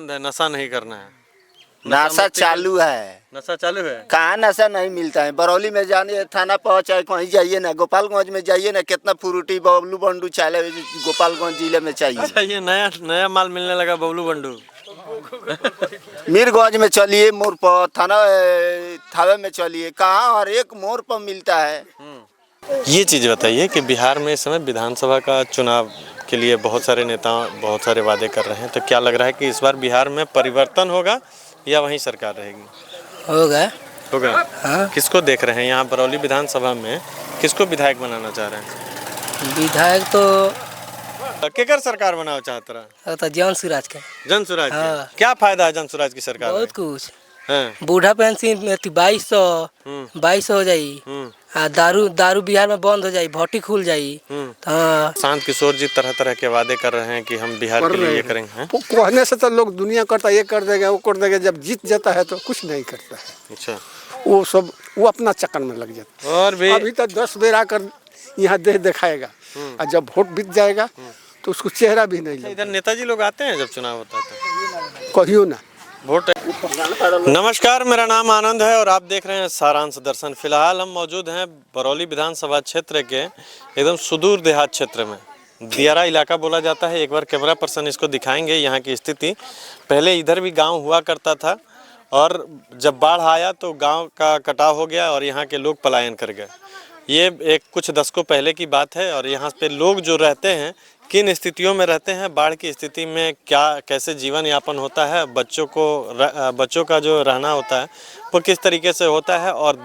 नशा नहीं करना है। नशा चालू है। नशा चालू है। कहाँ नशा नहीं मिलता है। बरौली में जाने थाना पहुँचा कहीं जाइए ना, गोपालगंज में जाइए ना, कितना फ्रूटी बबलू बंडू चाले गोपालगंज जिले में चाहिए। अच्छा, ये नया नया माल मिलने लगा बबलू बंडू। मीरगंज में चलिए, मोड़ पर थाना थावे में चलिए, कहाँ हर एक मोड़ पर मिलता है। ये चीज़ बताइए कि बिहार में इस समय विधानसभा का चुनाव के लिए बहुत सारे नेता बहुत सारे वादे कर रहे हैं, तो क्या लग रहा है कि इस बार बिहार में परिवर्तन होगा या वही सरकार रहेगी? होगा। हाँ। किसको देख रहे हैं यहाँ बरौली विधानसभा में, किसको विधायक बनाना चाह रहे हैं? विधायक तो केकर सरकार बनाना चाहता रहा? तो जन स्वराज का। जन स्वराज हाँ। के? क्या फायदा है जन स्वराज की सरकार में? बहुत कुछ हैं? बूढ़ा पेंशन 2200 हो जाई। दारू बिहार में बंद हो जाई, भट्टी खुल जाई। हाँ। शांत किशोर जी तरह तरह के वादे कर रहे हैं कि हम बिहार के लिए ये करेंगे। कहने से तो लोग दुनिया करता ये कर देगा वो कर देगा, जब जीत जाता है तो कुछ नहीं करता है। अच्छा, वो अपना चक्कर में लग जाता है। और भी अभी तो 10 बेर आकर यहाँ देह दिखाएगा और जब वोट बीत जाएगा तो उसको चेहरा भी नहीं लगता। इधर नेताजी लोग आते हैं जब चुनाव होता है तो कहियो ना वोट। नमस्कार, मेरा नाम आनंद है और आप देख रहे हैं सारांश दर्शन। फिलहाल हम मौजूद हैं बरौली विधानसभा क्षेत्र के एकदम सुदूर देहात क्षेत्र में। दियारा इलाका बोला जाता है। एक बार कैमरा पर्सन इसको दिखाएंगे यहाँ की स्थिति। पहले इधर भी गांव हुआ करता था और जब बाढ़ आया तो गांव का कटाव हो गया और यहाँ के लोग पलायन कर गए। ये एक कुछ दशकों पहले की बात है और यहाँ पे लोग जो रहते हैं किन स्थितियों में रहते हैं, बाढ़ की स्थिति में क्या कैसे जीवन यापन होता है, बच्चों का जो रहना होता है वो किस तरीके से होता है और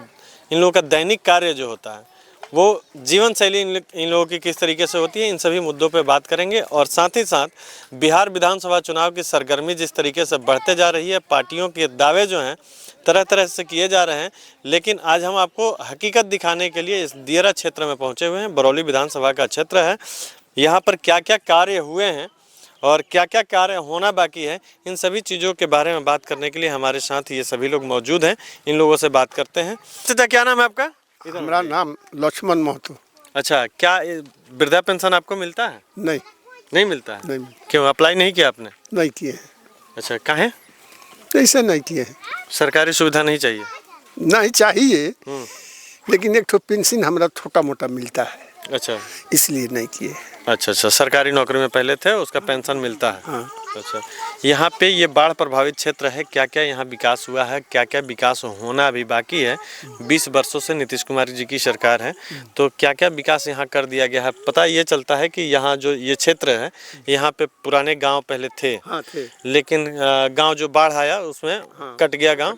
इन लोगों का दैनिक कार्य जो होता है वो जीवन शैली इन लोगों की किस तरीके से होती है, इन सभी मुद्दों पे बात करेंगे। और साथ ही साथ बिहार विधानसभा चुनाव की सरगर्मी जिस तरीके से बढ़ते जा रही है, पार्टियों के दावे जो हैं तरह तरह से किए जा रहे हैं, लेकिन आज हम आपको हकीकत दिखाने के लिए इस दियारा क्षेत्र में पहुंचे हुए हैं। बरौली विधानसभा का क्षेत्र है। यहाँ पर क्या क्या कार्य हुए हैं और क्या क्या कार्य होना बाकी है, इन सभी चीज़ों के बारे में बात करने के लिए हमारे साथ ये सभी लोग मौजूद हैं। इन लोगों से बात करते हैं। चाचा, क्या नाम है आपका? मेरा नाम लक्ष्मण महतो। अच्छा, क्या वृद्धा पेंशन आपको मिलता है? नहीं मिलता है। नहीं। क्यों अप्लाई नहीं किया आपने? नहीं किए हैं। अच्छा, काहे? ऐसे नहीं किए हैं। सरकारी सुविधा नहीं चाहिए? नहीं चाहिए, लेकिन एक ठो पेंशन हमारा छोटा मोटा मिलता है। अच्छा, इसलिए नहीं किए। अच्छा, सरकारी नौकरी में पहले थे, उसका पेंशन मिलता है। हाँ। अच्छा, यहाँ पे ये बाढ़ प्रभावित क्षेत्र है, क्या क्या यहाँ विकास हुआ है, क्या क्या विकास होना अभी बाकी है? 20 वर्षों से नीतीश कुमार जी की सरकार है, तो क्या क्या विकास यहाँ कर दिया गया है? पता ये चलता है कि यहाँ जो ये क्षेत्र है, यहाँ पे पुराने गांव पहले थे। हाँ, थे। लेकिन गांव जो बाढ़ आया उसमें कट गया गांव,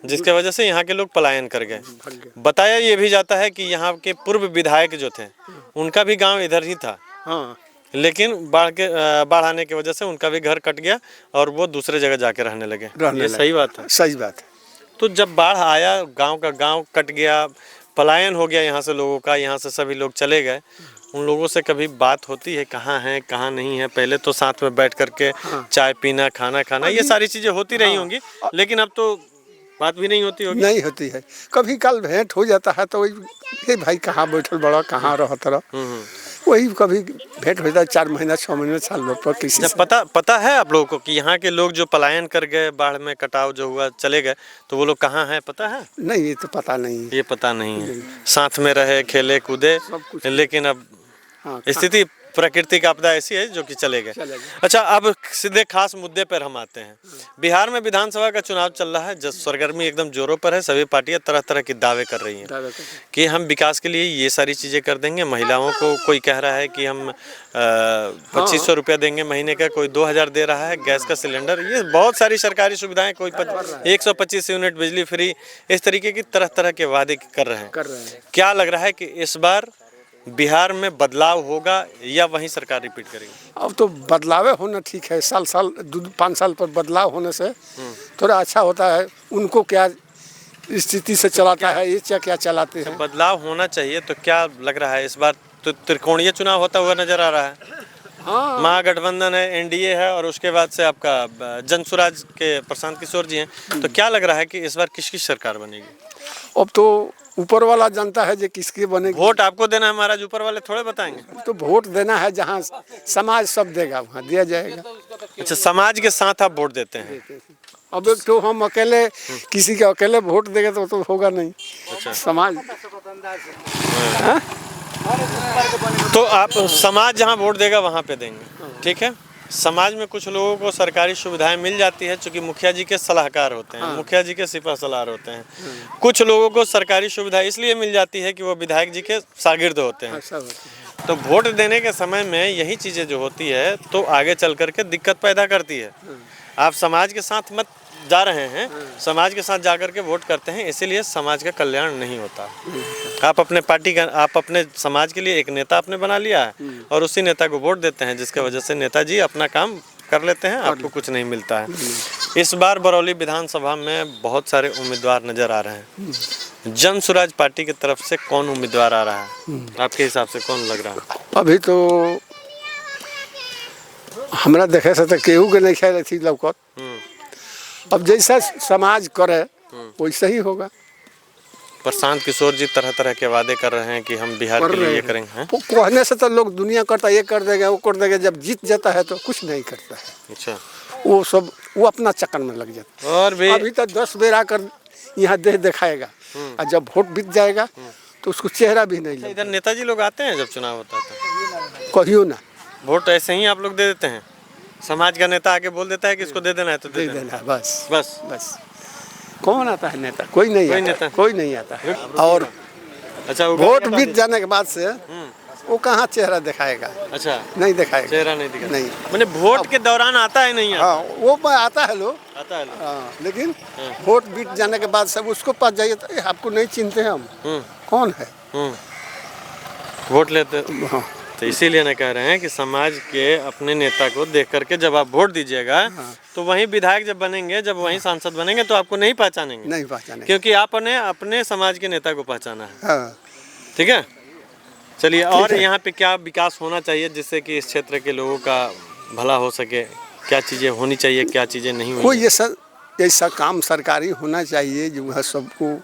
जिसके वजह से यहाँ के लोग पलायन कर गए। बताया ये भी जाता है कि यहाँ के पूर्व विधायक जो थे उनका भी गाँव इधर ही था। हाँ। लेकिन बाढ़ आने की वजह से उनका भी घर कट गया और वो दूसरे जगह जाके रहने लगे। ये सही बात है? सही बात है। तो जब बाढ़ आया, गांव का गांव कट गया, पलायन हो गया यहाँ से लोगों का, यहाँ से सभी लोग चले गए, उन लोगों से कभी बात होती है कहाँ है कहाँ नहीं है? पहले तो साथ में बैठ करके चाय पीना, खाना खाना, ये सारी चीज़ें होती रही होंगी, लेकिन अब तो बात भी नहीं होती होगी। नहीं होती है। कभी कल भेंट हो जाता है तो वही भाई कहाँ बैठल बड़ा, कहाँ रहता रहा, वही कभी भेंट हो जाता है। 4 महीना 6 महीने साल भर पर किसी से। पता है आप लोगों को कि यहाँ के लोग जो पलायन कर गए, बाढ़ में कटाव जो हुआ, चले गए, तो वो लोग कहाँ हैं पता है? नहीं, ये तो पता नहीं है। ये पता नहीं है। साथ में रहे, खेले कूदे, लेकिन अब स्थिति प्रकृति का आपदा ऐसी है जो कि चले गए। अच्छा, अब सीधे खास मुद्दे पर हम आते हैं। बिहार में विधानसभा का चुनाव चल रहा है, जब सरगर्मी एकदम जोरों पर है। सभी पार्टियां तरह तरह के दावे कर रही हैं कि हम विकास के लिए ये सारी चीज़ें कर देंगे। महिलाओं को कोई कह रहा है कि हम 2500 रुपया देंगे महीने का, कोई 2000 दे रहा है, गैस का सिलेंडर, ये बहुत सारी सरकारी सुविधाएं, कोई 125 यूनिट बिजली फ्री, इस तरीके की तरह तरह के वादे कर रहे हैं। क्या लग रहा है कि इस बार बिहार में बदलाव होगा या वही सरकार रिपीट करेगी? अब तो बदलाव होना ठीक है। साल 5 साल पर बदलाव होने से थोड़ा अच्छा होता है। उनको क्या स्थिति से चलाता है, ये क्या चलाते हैं। बदलाव होना चाहिए, तो क्या लग रहा है इस बार तो त्रिकोणीय चुनाव होता हुआ नजर आ रहा है? हाँ। महागठबंधन है, एनडीए है और उसके बाद से आपका जन स्वराज के प्रशांत किशोर जी हैं, तो क्या लग रहा है कि इस बार किसकी सरकार बनेगी? अब तो ऊपर वाला जानता है जो किसकी बनेगी। वोट आपको देना है महाराज, ऊपर वाले थोड़े बताएंगे। तो वोट देना है, जहाँ समाज सब देगा वहाँ दिया जाएगा। अच्छा, समाज के साथ आप वोट देते हैं। अब एक तो हम अकेले किसी के अकेले वोट देंगे तो होगा नहीं। अच्छा। समाज तो आप समाज जहाँ वोट देगा वहाँ पे देंगे, ठीक है। समाज में कुछ लोगों को सरकारी सुविधाएं मिल जाती है, चूंकि मुखिया जी के सलाहकार होते हैं, मुखिया जी के सिपा सलार होते हैं। कुछ लोगों को सरकारी सुविधा इसलिए मिल जाती है कि वो विधायक जी के शागिर्द होते हैं। तो वोट देने के समय में यही चीज़ें जो होती है तो आगे चल करके दिक्कत पैदा करती है। आप समाज के साथ मत जा रहे हैं, समाज के साथ जाकर के वोट करते हैं, इसीलिए समाज का कल्याण नहीं होता। आप अपने पार्टी का, आप अपने समाज के लिए एक नेता आपने बना लिया है और उसी नेता को वोट देते हैं, जिसके वजह से नेताजी अपना काम कर लेते हैं, आपको कुछ नहीं मिलता है। इस बार बरौली विधानसभा में बहुत सारे उम्मीदवार नजर आ रहे हैं। जन स्वराज पार्टी की तरफ से कौन उम्मीदवार आ रहा है आपके हिसाब से, कौन लग रहा है? अभी तो हमरा देखे से तो केहू के नहीं ख्याल थी लौकत। अब जैसा समाज करे वैसा ही होगा। प्रशांत किशोर जी तरह तरह के वादे कर रहे हैं कि हम बिहार के लिए ये करेंगे, हैं? वो कहने से तो लोग दुनिया करता ये कर देगा वो कर देगा, जब जीत जाता है तो कुछ नहीं करता है। अच्छा, वो अपना चक्कर में लग जाता है। और भी अभी तक 10 बेर आकर यहाँ दिखाएगा और जब वोट बीत जाएगा तो उसको चेहरा भी नहीं लगेगा। इधर नेताजी लोग आते हैं जब चुनाव होता है तो कहियो ना, वोट ऐसे ही आप लोग दे देते हैं? समाज का नेता आके बोल देता है कि इसको दे देना है तो दे देना है, बस बस। बस। कौन आता है नेता? कोई नहीं आता है। और अच्छा, वोट बीत जाने के बाद से वो कहाँ चेहरा दिखाएगा? अच्छा, नहीं दिखाएगा, चेहरा नहीं दिखा, नहीं। मैंने वोट के दौरान आता है नहीं आता? हाँ, वो आता है लोग, आता है लोग। हाँ, लेकिन वोट बीत जाने के बाद सब उसको पास जाइए तो आपको नहीं चिंते हम कौन है। वोट लेते, हाँ। तो इसीलिए ना कह रहे हैं कि समाज के अपने नेता को देख करके जब आप वोट दीजिएगा तो वहीं विधायक जब बनेंगे, जब वहीं सांसद बनेंगे तो आपको नहीं पहचानेंगे, नहीं पहचानेंगे, क्योंकि आपने अपने समाज के नेता को पहचाना है। हाँ। ठीक है, चलिए। और यहाँ पे क्या विकास होना चाहिए जिससे कि इस क्षेत्र के लोगों का भला हो सके? क्या चीज़ें होनी चाहिए, क्या चीज़ें नहीं होनी? कोई ऐसा काम सरकारी होना चाहिए जो है सबको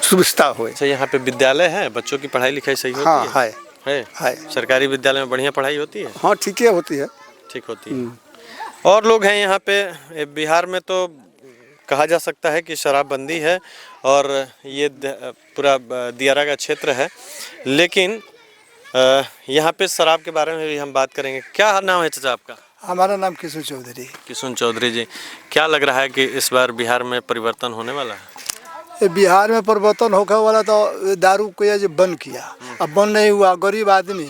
सुविधा हो। अच्छा, यहाँ पे विद्यालय है, बच्चों की पढ़ाई लिखाई सही होती हाँ, है? है। सरकारी विद्यालय में बढ़िया पढ़ाई होती है? हाँ, ठीक है, होती है, ठीक होती है। और लोग हैं यहाँ पे। बिहार में तो कहा जा सकता है कि शराबबंदी है और ये पूरा दियारा का क्षेत्र है, लेकिन यहाँ पे शराब के बारे में भी हम बात करेंगे। क्या नाम है चाचा आपका? हमारा नाम किशोर चौधरी। किशोर चौधरी जी, क्या लग रहा है कि इस बार बिहार में परिवर्तन होने वाला है? बिहार में परिवर्तन होने वाला तो दारू को ये जो बंद किया, अब बंद नहीं हुआ, गरीब आदमी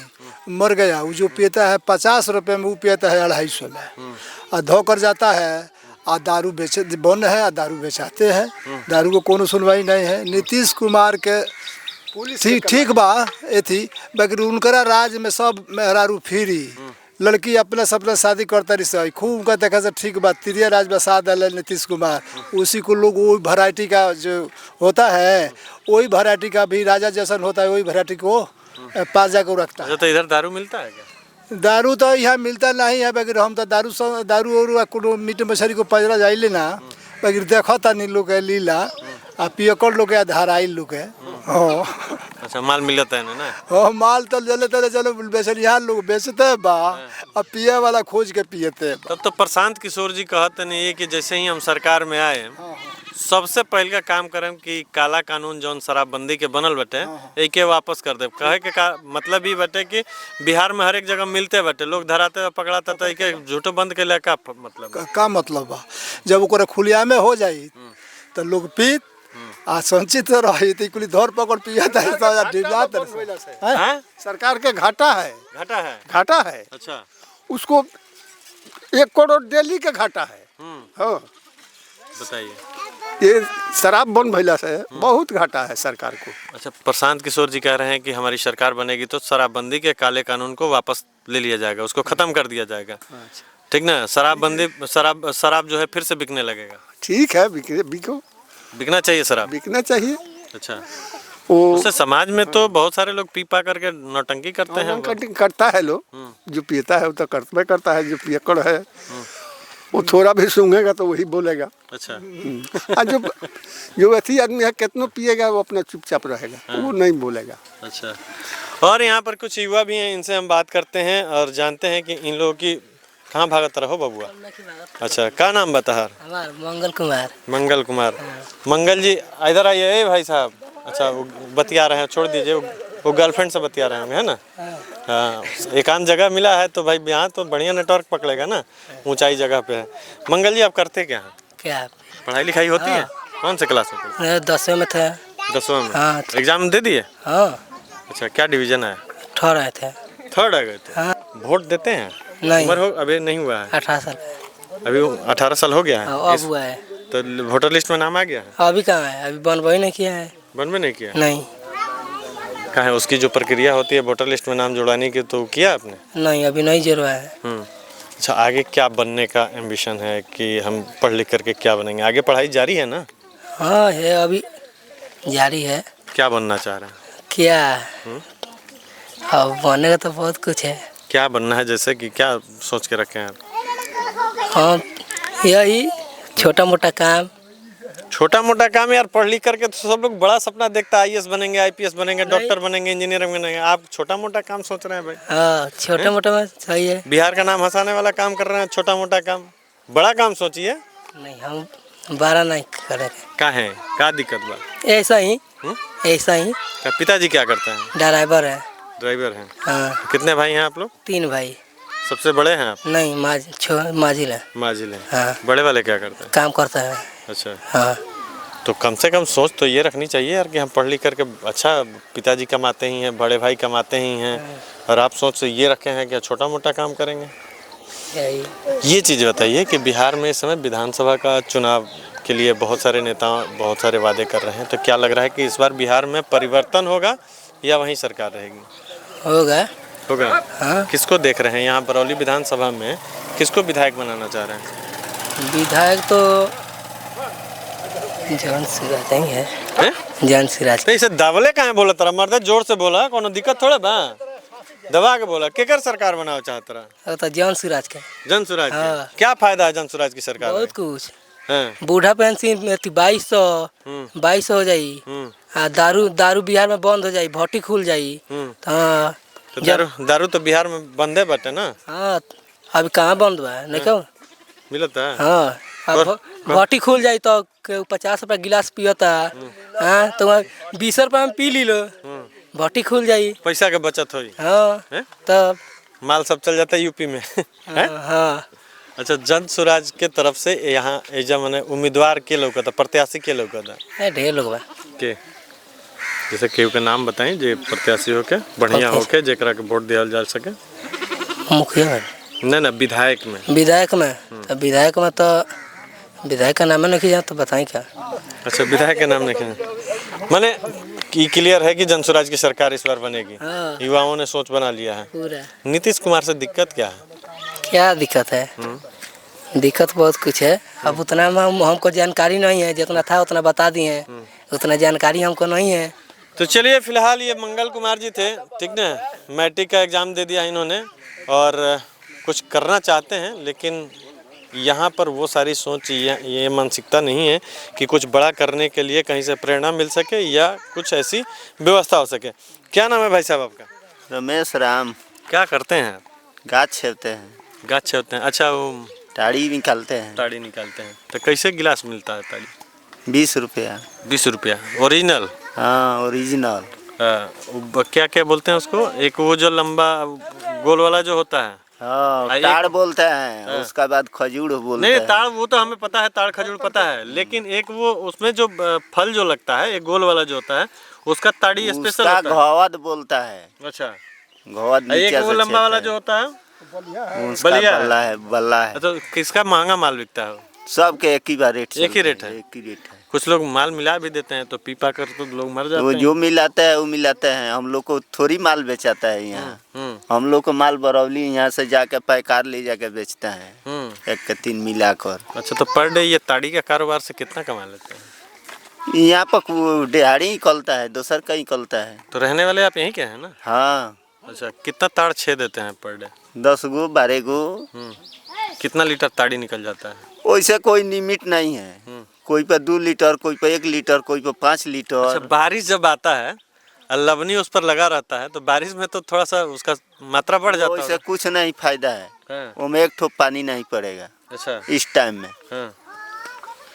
मर गया। वो जो पीता है 50 रुपये में, वो पीता है 250 में और धोकर जाता है और दारू बेचे बंद है और दारू बेचाते हैं। दारू को कोनो सुनवाई नहीं है। नीतीश कुमार के ठीक बा ये थी, बाकी उनकरा राज में सब मेहरारू फ्री, लड़की अपने सपने शादी करता रही खूब उनका देखा से ठीक बात। त्रिया राज बसा दिया नीतीश कुमार, उसी को लोग वही वैरायटी का जो होता है वही वैरायटी का भी राजा जैसन होता है, वही वैरायटी को पास जाकर रखता है। तो इधर दारू मिलता है क्या? दारू तो यहाँ मिलता नहीं है, बगैर हम तो दारू और कोनो मीट मछली को पजरा जाइए लेना, बगैर देखा था नहीं लोग लीला आ पियकर लोग धाराई लोग है। हाँ, अच्छा, माल मिलता है ना? हाँ, माल तो चलो बेचनिहार लोग बेचते बा और पिए वाला खोज के पियते। तब तो प्रशांत किशोर जी कहते नहीं है कि जैसे ही हम सरकार में आए सबसे पहले का काम करें कि काला कानून जौन शराबबंदी के बनल बटे एक वापस कर दे। कहे के का मतलब ही बटे कि बिहार में हर एक जगह मिलते बटे, लोग धराते पकड़ाते तो एक झूठो बंद के का मतलब? का मतलब बा जब ओकरा खुलिया में हो जाई तो लोग पीत आ संचित रही तो कुली धर पकड़ पिया सरकार के घाटा है, घाटा है। अच्छा, उसको 1 करोड़ डेली के घाटा है। हाँ, बताइए। ये शराब बंद भइला से बहुत घाटा है सरकार को। अच्छा, प्रशांत किशोर जी कह रहे हैं कि हमारी सरकार बनेगी तो शराबबंदी के काले कानून को वापस ले लिया जाएगा, उसको खत्म कर दिया जाएगा। ठीक ना? शराबबंदी, शराब जो है फिर से बिकने लगेगा। ठीक है, बिकना चाहिए, शराब बिकना चाहिए। अच्छा, उससे समाज में तो बहुत सारे लोग पी पा करके नौटंकी करते हैं। करता है लोग, जो पीता है वो तो करता करता है, जो पियक्कड़ है वो थोड़ा भी सूंघेगा तो वही बोलेगा। अच्छा, जो ऐसी आदमी है कितना पिएगा वो अपना चुपचाप रहेगा, वो नहीं बोलेगा। अच्छा, और यहाँ पर कुछ युवा भी हैं, इनसे हम बात करते हैं और जानते हैं कि इन लोगों की कहाँ भागत रहो बबुआ? अच्छा, क्या नाम बताहर? हमार मंगल कुमार। मंगल कुमार। मंगल जी इधर आइए। भाई साहब, अच्छा वो बतिया रहे हैं, छोड़ दीजिए, वो गर्लफ्रेंड से बतिया रहे होंगे, है ना? हाँ, एकांत जगह मिला है तो भाई यहाँ तो बढ़िया नेटवर्क पकड़ेगा ना, ऊंचाई जगह पे है। मंगल जी आप करते क्या हैं? क्या पढ़ाई लिखाई होती है? कौन से क्लास में पढ़ते? 10वीं में थे। 10वां में? हाँ। एग्जाम दे दिए? हाँ, अच्छा, क्या डिवीजन है? ठहर आए थे। थर्ड आ गए थे? हाँ। वोट देते हैं? नहीं, उम्र हो अभी नहीं हुआ है? 18 साल का। अभी 18 साल हो गया है? अब हुआ है। तो वोटर लिस्ट में नाम आ गया है? अभी कहाँ है? अभी बनवाई नहीं किया है। बनवे नहीं किया? नहीं कहाँ है उसकी जो प्रक्रिया होती है वोटर लिस्ट में नाम जुड़वाने की, तो किया आपने? नहीं, अभी नहीं जुड़वा है। अच्छा, आगे क्या बनने का एम्बिशन है कि हम पढ़ लिख करके क्या बनेंगे? आगे पढ़ाई जारी है ना? हाँ है, अभी जारी है। क्या बनना चाह रहे हैं? क्या अब बनेगा तो बहुत कुछ है। क्या बनना है, जैसे कि क्या सोच के रखे हैं आप? हाँ, यही छोटा मोटा काम। छोटा मोटा काम यार, पढ़ लिख करके तो सब लोग बड़ा सपना देखता है, IAS बनेंगे, IPS बनेंगे, डॉक्टर बनेंगे, इंजीनियर बनेंगे। आप छोटा मोटा काम सोच रहे हैं भाई? हाँ, छोटा मोटा में सही है। बिहार का नाम हंसाने वाला काम कर रहे हैं, छोटा मोटा काम? बड़ा काम सोचिए। नहीं, हम बड़ा नहीं करेंगे। क्या है, क्या दिक्कत बा? ऐसा ही, ऐसा ही। क्या पिताजी क्या करते हैं? ड्राइवर है। ड्राइवर हैं? हाँ। कितने भाई हैं आप लोग? 3 भाई। सबसे बड़े हैं आप? नहीं, माजिल है। माजिल हैं? हाँ। बड़े वाले क्या करते हैं? काम करता है। अच्छा, हाँ। तो कम से कम सोच तो ये रखनी चाहिए यार कि हम पढ़ लिख करके, अच्छा पिताजी कमाते ही हैं, बड़े भाई कमाते ही हैं, और आप सोच से ये रखे हैं कि छोटा मोटा काम करेंगे। यही। ये चीज़ बताइए कि बिहार में इस समय विधानसभा का चुनाव के लिए बहुत सारे नेता बहुत सारे वादे कर रहे हैं, तो क्या लग रहा है कि इस बार बिहार में परिवर्तन होगा या वही सरकार रहेगी? होगा। होगा। हाँ। किसको देख रहे हैं यहाँ बरौली विधानसभा में, किसको विधायक बनाना चाह रहे हैं? विधायक तो जॉन सिराज ही है। जॉन सिराज। तो इसे दबले कहाँ बोला तेरा मर्द? जोर से बोला, कोनो दिक्कत थोड़ा बा? दबा के बोला। केकर सरकार बनाओ चाहत रहा? तो जॉन सिराज के। जन सुराज के? हाँ। क्या फायदा है जन सुराज की सरकार में? बहुत कुछ। हैं? बूढ़ा पेंशन 2200 हो जाई। हाँ, दारू बिहार में बंद हो जाई, भट्टी खुल जाई। हाँ, तो दारू तो बिहार में बंदे बटे ना? हाँ, अभी कहाँ बंद हुआ है? नहीं क्यों? मिलता है? हाँ, अब भट्टी खुल जाई तो 50 रुपया गिलास पियता। हाँ, तो 20 रुपया में पी ली लो, भट्टी खुल जाई। पैसा के बचत होई। हाँ, हैं? तब माल सब चल जाता है यूपी में। हैं? हाँ। अच्छा, जन सुराज के तरफ से यहाँ एजा मने उम्मीदवार के लोग था, प्रत्याशी के लोग था ढेर लोग बा। के, जैसे केहू के नाम बताएं जे प्रत्याशी होके बढ़िया होके जेकरा के वोट दिया जा सके। मुखिया में नहीं ना, विधायक में। विधायक में तो विधायक का नाम नहीं जान तो बताएं क्या? अच्छा, विधायक के नाम नहीं माने कि क्लियर है कि जनसुराज की सरकार इस बार बनेगी। हाँ। युवाओं ने सोच बना लिया है। पूरा। नीतीश कुमार से दिक्कत क्या है? क्या दिक्कत है? दिक्कत बहुत कुछ है। अब उतना हमको जानकारी नहीं है, जितना था उतना बता दिए, उतना जानकारी हमको नहीं है। तो चलिए, फिलहाल ये मंगल कुमार जी थे, ठीक ना? मैट्रिक का एग्ज़ाम दे दिया इन्होंने और कुछ करना चाहते हैं, लेकिन यहाँ पर वो सारी सोच, ये मानसिकता नहीं है कि कुछ बड़ा करने के लिए कहीं से प्रेरणा मिल सके या कुछ ऐसी व्यवस्था हो सके। क्या नाम है भाई साहब आपका? रमेश राम। क्या करते हैं आप? गाछ छेवते हैं। गाछ छेवते हैं? अच्छा, वो टाड़ी निकालते हैं। ताड़ी निकालते हैं। तो कैसे गिलास मिलता है ताड़ी? 20 रुपया। 20 रुपया ओरिजिनल? हाँ, ओरिजिनल। क्या क्या बोलते हैं उसको? एक वो जो लंबा गोल वाला जो होता है, हाँ, ताड़ बोलते हैं। उसका बाद खजूर बोलते हैं। नहीं, ताड़ वो तो हमें पता है, ताड़ खजूर पता है, लेकिन एक वो उसमें जो फल जो लगता है, एक गोल वाला जो होता है, उसका ताड़ी स्पेशल होता है। घवद बोलता है। अच्छा, घवद एक वो लंबा वाला जो होता है उसका बल्ला है। बल्ला है। तो किसका महंगा माल बिकता है? सबके एक ही बार रेट। एक ही रेट है? एक ही रेट है। कुछ लोग माल मिला भी देते हैं, तो पीपा कर तो लोग मर जाते वो हैं। जो मिलाता है वो मिलाते हैं। हम लोग को थोड़ी माल बेचाता है यहाँ। हम लोग को माल बरौली यहाँ से जाके पैकार ले जाके बेचता है, 1 के 3 मिलाकर। अच्छा, तो पर डे ये ताड़ी का कारोबार से कितना कमा लेते हैं? यहाँ पर दिहाड़ी ही कलता है, दूसर का ही कलता है। तो रहने वाले आप यहीं के हैं ना? हाँ। अच्छा, कितना ताड़ छे देते हैं पर डे? 10 गो 12 गो। कितना लीटर ताड़ी निकल जाता है? वैसे कोई लिमिट नहीं है। कोई पे 2 लीटर, कोई पे 1 लीटर, कोई पे 5 लीटर। अच्छा, बारिश जब आता है लवनी उस पर लगा रहता है, तो बारिश में तो थोड़ा सा उसका मात्रा बढ़ जाता वैसे है। कुछ नहीं फायदा है, हाँ, उसमें एक ठोप पानी नहीं पड़ेगा अच्छा। इस टाइम में। हाँ,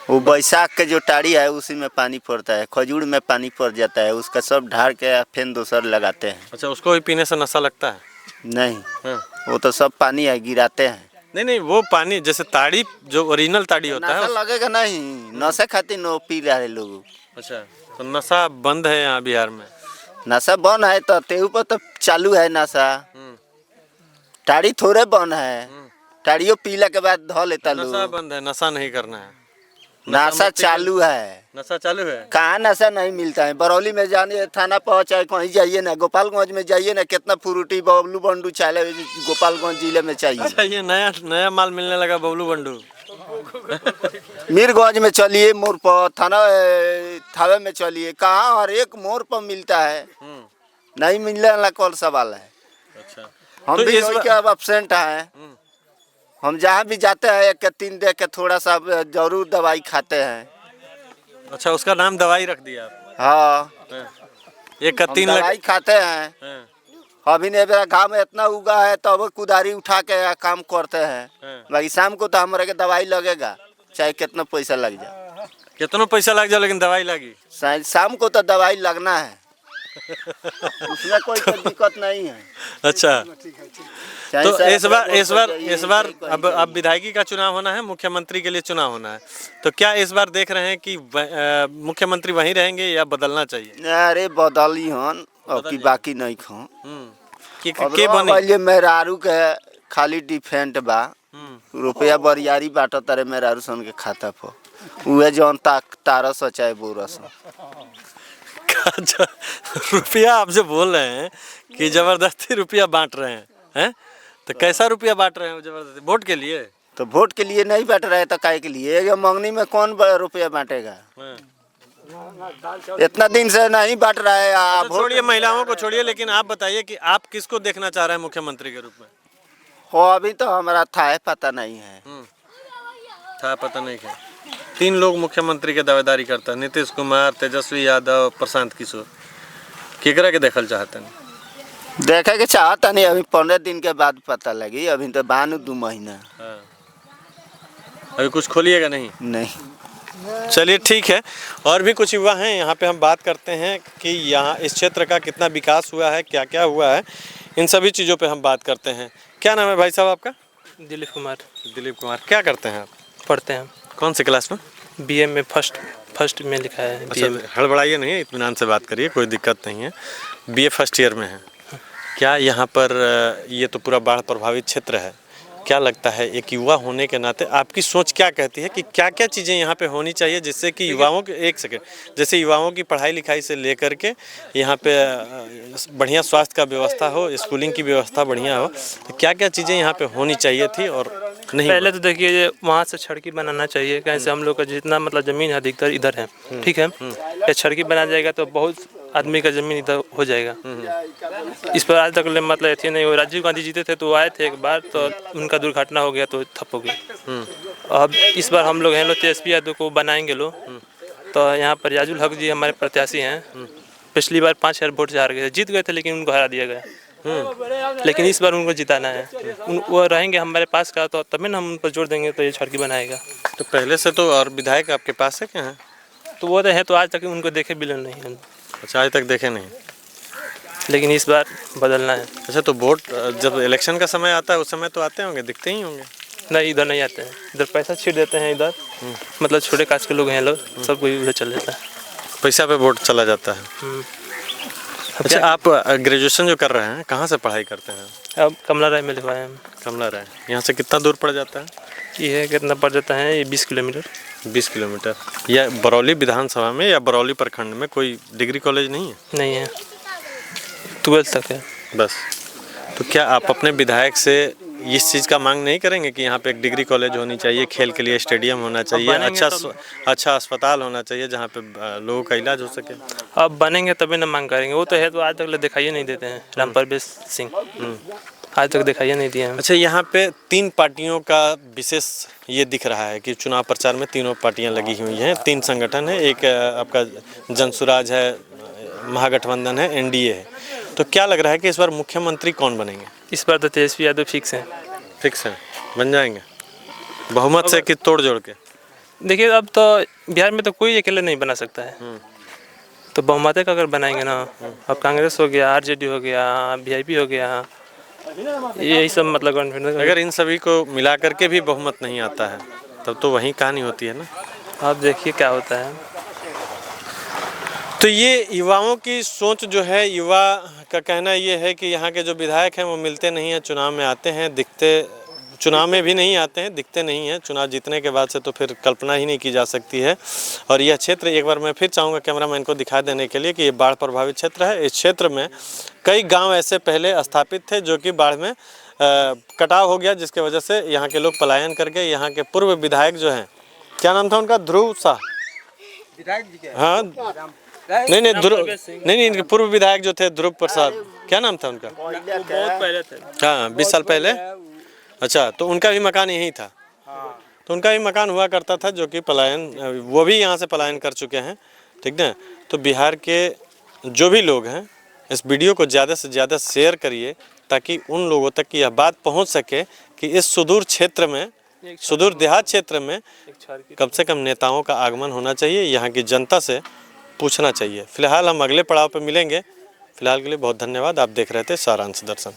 वो बैसाख के जो टाड़ी है उसी में पानी पड़ता है, खजूर में पानी पड़ जाता है, उसका सब ढार के फिर दूसर लगाते हैं। अच्छा, उसको भी पीने से नशा लगता है? नहीं, हाँ। वो तो सब पानी है, गिराते हैं। नहीं नहीं, वो पानी जैसे ताड़ी जो ओरिजिनल ताड़ी होता नशा है लगेगा नहीं, नशा खातिर नो पी रहे लोग। अच्छा, तो नशा बंद है यहाँ बिहार में? नशा बंद है तो तेहू पर तो चालू है नशा, टाड़ी थोड़े बंद है, टाड़ियों पीला के बाद धो लेता नशा लोग। बंद है, नशा नहीं करना है। नशा चालू है, नशा चालू है। कहाँ नशा नहीं मिलता है। बरौली में जाने थाना पहुँचा कहीं जाइए ना, गोपालगंज में जाइए ना, कितना फ्रूटी बबलू बंडू चाले गोपालगंज जिले में चाहिए। अच्छा, ये नया नया माल मिलने लगा बबलू बंडू। मीरगंज में चलिए, मोड़ पर थाना थावे में चलिए, कहाँ हर एक मोड़ पर मिलता है, नहीं मिलने वाला कौन सवाल है। अच्छा, हम तो भी इस बार- के अब एब्सेंट हैं, हम जहाँ भी जाते हैं 1 के 3 दे के थोड़ा सा जरूर दवाई खाते हैं। अच्छा, उसका नाम दवाई रख दिया आप? हाँ, एक का हम 3 दवाई लग। खाते हैं। हाँ, अभी ने मेरा घाम इतना उगा है तो अब कुदारी उठा के काम करते हैं, बाकी शाम को तो हमारे के दवाई लगेगा, चाहे कितना पैसा लग जाए। कितना पैसा लग जाए लेकिन दवाई लगी। शाम को तो दवाई लगना है, उसमें कोई तो दिक्कत नहीं है। अच्छा, चाहे तो सारा इस बार अब विधायकी का चुनाव होना है, मुख्यमंत्री के लिए चुनाव होना है, तो क्या इस बार देख रहे हैं कि मुख्यमंत्री वहीं रहेंगे या बदलना चाहिए? अरे बदली हन अब की बाकी नहीं खो। के बने? मेहरारू के खाली डिफेंट बा, रुपया बरियारी बाटो तारे मेहरारू सन के खाता पर, उहे जौन तारा सचाए बोरस। अच्छा, रुपया आपसे बोल रहे हैं कि जबरदस्ती रुपया बांट रहे हैं? तो कैसा रुपया बांट रहे हैं जबरदस्ती? वोट के लिए? तो वोट के लिए नहीं बांट रहे तो काहे के लिए? ये मंगनी में कौन रुपया बांटेगा? इतना दिन से नहीं बांट रहा है। आप तो छोड़िए, महिलाओं को छोड़िए, लेकिन आप बताइए कि आप किसको देखना चाह रहे हैं मुख्यमंत्री के रूप में? हो अभी तो हमारा था है, पता नहीं है। था पता नहीं क्या? 3 लोग मुख्यमंत्री के दावेदारी करता है, नीतीश कुमार, तेजस्वी यादव, प्रशांत किशोर। केकरा के देखल चाहते हैं? देखे के चाहता नहीं, अभी 15 दिन के बाद पता लगी, अभी तो बानू 2 महीना। हाँ। अभी कुछ खोलिएगा नहीं? नहीं। चलिए ठीक है, और भी कुछ युवा हैं यहाँ पे, हम बात करते हैं कि यहाँ इस क्षेत्र का कितना विकास हुआ है, क्या क्या हुआ है, इन सभी चीज़ों पे हम बात करते हैं। क्या नाम है भाई साहब आपका? दिलीप कुमार। दिलीप कुमार। क्या करते हैं आप? पढ़ते हैं। कौन सी क्लास में? बीए में फर्स्ट में लिखा है। अच्छा, हड़बड़ाइए नहीं, इत्मीनान से बात करिए, कोई दिक्कत नहीं है। बीए फर्स्ट ईयर में है। क्या यहाँ पर ये तो पूरा बाढ़ प्रभावित क्षेत्र है, क्या लगता है एक युवा होने के नाते आपकी सोच क्या कहती है कि क्या क्या चीज़ें यहाँ पे होनी चाहिए जिससे कि युवाओं के, एक सेकंड, जैसे युवाओं की पढ़ाई लिखाई से लेकर के यहाँ पे बढ़िया स्वास्थ्य का व्यवस्था हो, स्कूलिंग की व्यवस्था बढ़िया हो, तो क्या क्या चीज़ें यहाँ पे होनी चाहिए थी और नहीं? पहले तो देखिए वहाँ से सड़की बनाना चाहिए, कैसे हम लोग का जितना मतलब ज़मीन है अधिकतर इधर है, ठीक है, ये सड़की बना जाएगा तो बहुत आदमी का ज़मीन इधर हो जाएगा। इस पर आज तक मतलब ऐसे नहीं हो। राजीव गांधी जीते थे तो आए थे एक बार, तो उनका दुर्घटना हो गया तो ठप हो गया। अब इस बार हम लोग हैं लोग तेजस्वी यादव को बनाएंगे लोग, तो यहाँ पर याजुल हक जी हमारे प्रत्याशी हैं। पिछली बार 5000 वोट से हार गए थे, जीत गए थे लेकिन उनको हरा दिया गया। लेकिन इस बार उनको जिताना है, वो रहेंगे हमारे पास का, तो तभी ना हम उन पर जोर देंगे तो ये सड़की बनाएगा। तो पहले से तो और विधायक आपके पास है क्या है? तो वो रहे तो आज तक उनको देखे भी नहीं हम। अच्छा, आज तक देखे नहीं, लेकिन इस बार बदलना है। अच्छा, तो वोट जब इलेक्शन का समय आता है उस समय तो आते होंगे, दिखते ही होंगे? नहीं, इधर नहीं आते हैं, इधर पैसा छीट देते हैं इधर, मतलब छोटे कास्ट के लोग हैं लोग, सब कोई उधर चल जाता है, पैसा पे वोट चला जाता है। अच्छा, आप ग्रेजुएशन जो कर रहे हैं कहाँ से पढ़ाई करते हैं? अब कमला राय में लिखवाए हम। कमला राय, यहाँ से कितना दूर पड़ जाता है? ये कितना पड़ जाता है? ये 20 किलोमीटर। 20 किलोमीटर। या बरौली विधानसभा में या बरौली प्रखंड में कोई डिग्री कॉलेज नहीं है? नहीं है, 12 तक है बस। तो क्या आप अपने विधायक से इस चीज़ का मांग नहीं करेंगे कि यहाँ पे एक डिग्री कॉलेज होनी चाहिए, खेल के लिए स्टेडियम होना चाहिए, अच्छा अस्पताल होना चाहिए जहाँ पे लोगों का इलाज हो सके? अब बनेंगे तभी ना मांग करेंगे। वो तो है, तो आज तक दिखाई नहीं देते हैं। राम परवेश सिंह आज तक दिखाई नहीं दिया है। अच्छा, यहाँ पे 3 पार्टियों का विशेष ये दिख रहा है कि चुनाव प्रचार में तीनों पार्टियां लगी हुई हैं, 3 संगठन है। एक आपका जनसुराज है, महागठबंधन है, एनडीए है, तो क्या लग रहा है कि इस बार मुख्यमंत्री कौन बनेंगे? इस बार तो तेजस्वी यादव फिक्स हैं। फिक्स है, बन जाएंगे बहुमत से कि तोड़ जोड़ के? देखिए अब तो बिहार में तो कोई अकेले नहीं बना सकता है, तो बहुमत का अगर बनाएंगे ना, अब कांग्रेस हो गया, आरजेडी हो गया, वीआईपी हो गया, यही सब मतलब अगर इन सभी को मिला करके भी बहुमत नहीं आता है तब तो वही कहानी होती है ना। आप देखिए क्या होता है। तो ये युवाओं की सोच जो है, युवा का कहना ये है कि यहाँ के जो विधायक हैं वो मिलते नहीं हैं, चुनाव में आते हैं, चुनाव में भी नहीं आते हैं, दिखते नहीं हैं। चुनाव जीतने के बाद से तो फिर कल्पना ही नहीं की जा सकती है। और यह क्षेत्र, एक बार मैं फिर चाहूँगा कैमरामैन को दिखा देने के लिए कि ये बाढ़ प्रभावित क्षेत्र है। इस क्षेत्र में कई गांव ऐसे पहले स्थापित थे जो कि बाढ़ में कटाव हो गया, जिसके वजह से यहाँ के लोग पलायन करके, यहाँ के पूर्व विधायक जो हैं, क्या नाम था उनका, ध्रुव शाह, हाँ नहीं ध्रुव नहीं, इनके पूर्व विधायक जो थे ध्रुव प्रसाद, क्या नाम था उनका, बहुत पहले थे, हाँ 20 साल पहले। अच्छा, तो उनका भी मकान यही था। तो उनका भी मकान हुआ करता था जो कि पलायन, वो भी यहाँ से पलायन कर चुके हैं, ठीक ना। तो बिहार के जो भी लोग हैं, इस वीडियो को ज़्यादा से ज़्यादा शेयर करिए ताकि उन लोगों तक यह बात पहुँच सके कि इस सुदूर क्षेत्र में, सुदूर देहात क्षेत्र में कम से कम नेताओं का आगमन होना चाहिए, यहाँ की जनता से पूछना चाहिए। फिलहाल हम अगले पड़ाव पर मिलेंगे। फिलहाल के लिए बहुत धन्यवाद। आप देख रहे थे सारांश दर्शन।